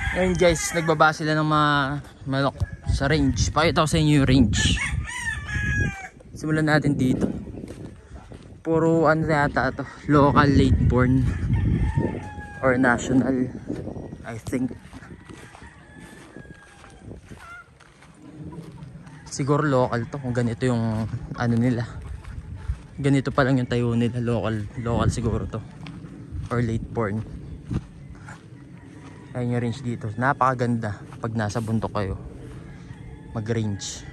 Ngayon guys, nagbaba sila ng mga manok sa range. Pakita ko sa inyo yung range. Simulan natin dito. Puro ano yata ito, local late born or national, I think. Siguro local to kung ganito yung ano nila. Ganito pa lang yung tayo nila, local siguro to or late born. Ayun yung range dito. Napakaganda pag nasa bundok kayo mag-range.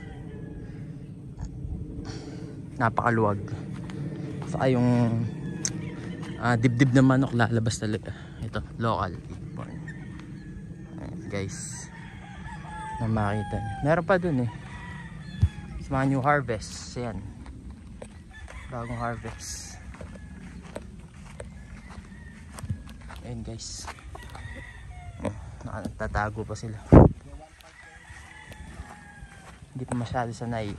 Napakaluwag. Saka yung dibdib ng manok lalabas talaga. Ito, local late born. Ayun, guys. Na makita nyo. Meron pa dun eh. Sa mga new harvest. Ayan. Bagong harvest. Ayun guys. Tatago pa sila. Hindi pa masyado sanay.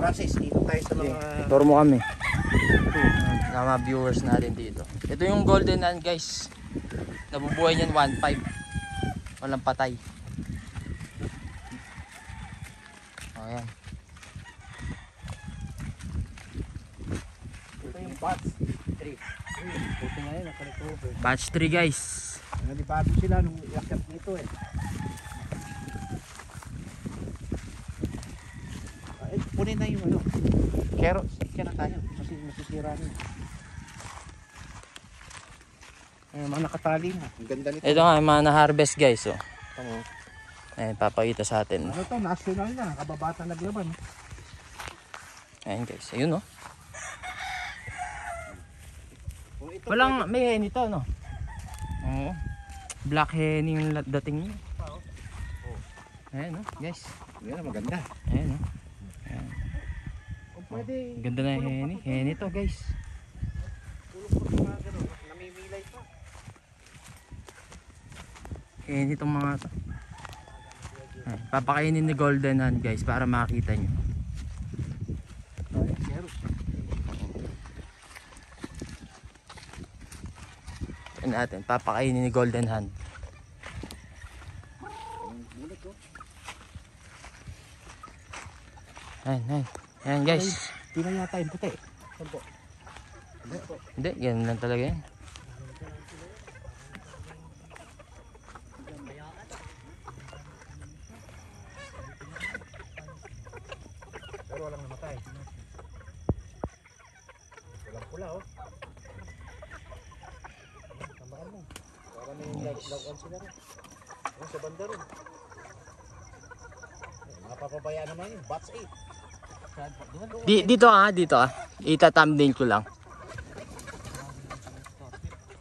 Francis, dito tayo sa mga... Turo mo kami. Mga viewers natin dito. Ito yung golden hand guys. Nabubuhay niyan 1.5. Walang patay. Ayan. Ito yung batch 3. Puti nga yun, nakarecover. Batch 3 guys. Nalipado sila nung iakyat nito eh. Punin na yung ano. Carrots, kaya na tayo. Kasi masisira na. Mga nakatali na. Ang ganda nito. Ito nga yung mga na-harvest guys. Oh. Oo. Ayan, papakita sa atin. Ano to? National na. Kababata naglaban. Ayan guys. Ayun oh. Walang, may hen ito no? Oo. Black hen yung dating niya. Ayan oh guys. Yan maganda. Ayan oh. Ayan. Pwede. Ganda na yung hen. Hen ito guys. Namimilay pa. Hen itong mga to. Ayan, papakainin ni Golden Hand guys para makita nyo. Ayan natin, papakainin ni Golden Hand. Ayan, ayan. Ayan guys. Di na yata yung puti. Hindi, ganun lang talaga yan. Pero walang namatay. Walang pula oh. Tambaan mo. Para may lag-on sila rin. Ayun sa banda rin. Mapapabayaan naman yun. Batch 8. Dito ah. Ita-thumbnail ko lang.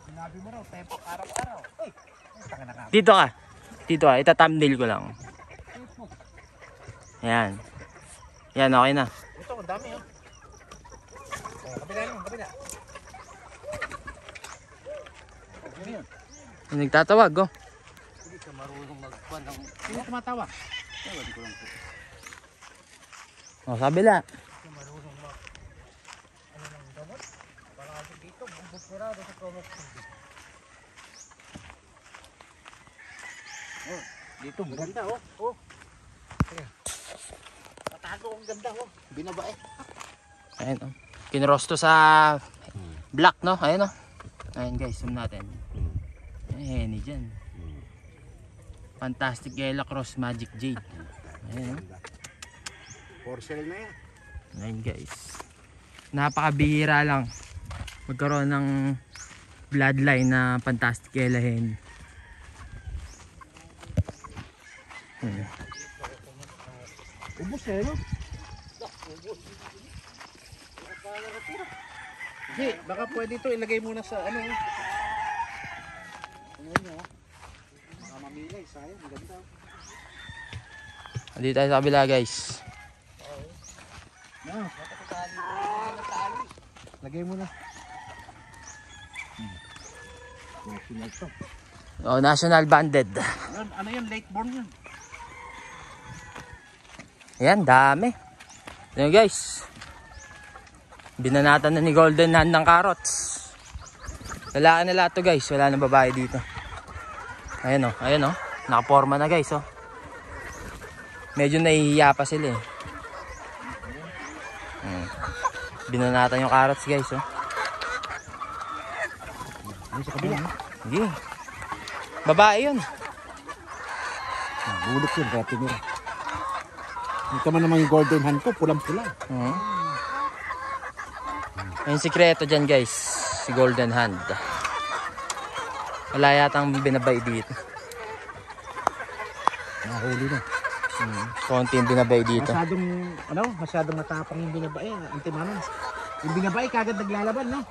Sinabi mo raw, tempo araw-araw. Uy! Dito ah. Ita-thumbnail ko lang. Ayan. Yan, okay na. Ito, ang dami oh. Kabila lang, kabila. Ano yun? Nagtatawag oh. Hindi ka marunong magpuan ng... Sino tumatawag? Ewan ko lang po. Oh, kabila. Hindi marunong mag... Ano ng gamot? Parang dito, bubos nila sa gamot. Oh, dito, maganda oh. Oh. Tatago ang ganda oh. Binaba eh. Ayan oh. Kinrosto sa black no. Ayan oh. Ayan guys, zoom natin. Ayan, henny dyan. Fantastic Yellow Cross Magic Jade. Ayan oh. Porcel na yan. Ayan guys. Napakabihira lang magkaroon ng bloodline na Fantastic Yellow hen. Ubus eh no? Ubus. Hindi, baka pwede ito ilagay muna sa ano. Ano nyo? Baka mamilay, sayang, maganda. Dito tayo sa kabila guys. No, lagay mo na. National to. Oh, national banded. Ano yun, late born yun. Ayan, dami. Ayan guys. Binanatan na ni Golden Hand ng carrots. Lalaki na lahat to guys. Wala nang babae dito. Ayan o. Ayan o. Nakaporma na guys o. Medyo nahihiya pa sila eh. Binanatan yung carrots guys o. Ano sa kabila? Hindi. Babae yun. Bulok yun, kaya tinira. Ito man naman yung Golden Hand ko, pulang-pula. Yung sikreto dyan guys, si Golden Hand. Wala yatang binabay dito. Nahuli na. Konti yung binabay dito. Masyadong matapang yung binabay, antimanon. Yung binabay kagad naglalaban, no?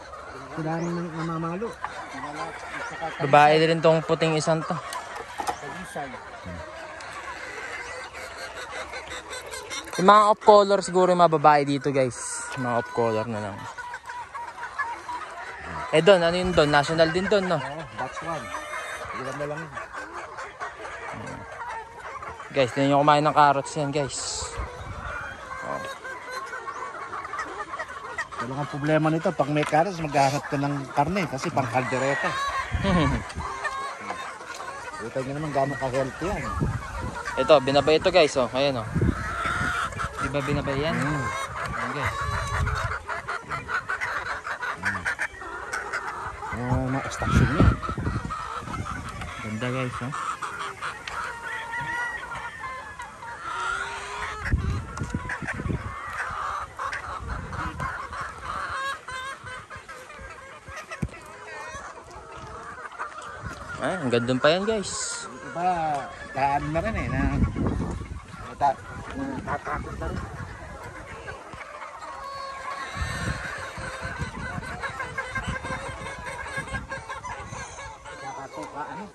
Sila rin namamalo. Babae rin tong puting isang to. Yung mga off color siguro yung mga babae dito guys. Mga off color na lang. Eh doon, ano yun doon? National din doon, no? That's one. Ilan na lang yun. Guys, tingnan nyo kumain ng carrots yan guys. Walang ang problema nito, pag may carrots, maghahanap ka ng karne kasi pang kaldereta. Kita nyo naman gano'ng ka-healthy yan. Ito, binabay ito guys, oh. Ayan, oh. Diba binabay yan? Ayan guys. Mga extraction niya. Ganda guys, oh. Ay, ang ganda pa yan guys. Iba, daan na rin eh, tatakot na rin. Ano?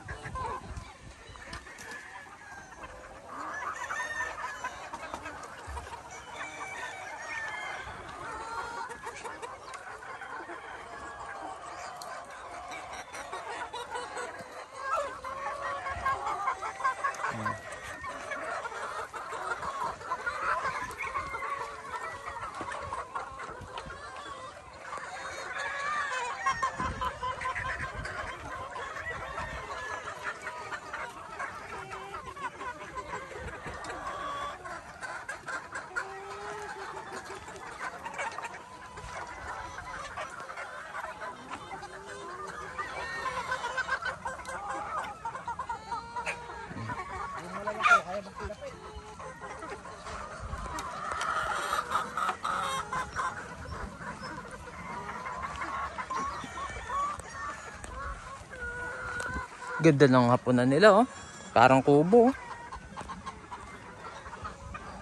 Ganda ng hapunan nila, oh. Parang kubo, oh.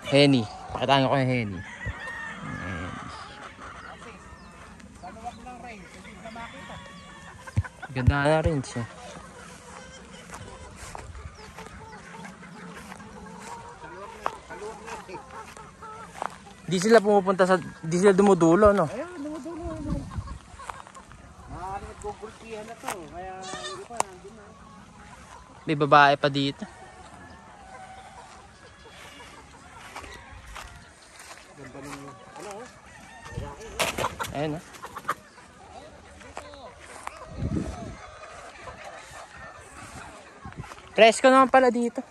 Henny. Pakitaan ko yung Henny. Ganda na rin siya. Di sila pumupunta sa... Di sila dumudulo, no? Ayun, dumudulo. Maaaring nagugulpihan na to, kaya hindi pa nandun na. May babae pa dito. Ganda ng, ano, Ayun, oh. Presko naman pala dito.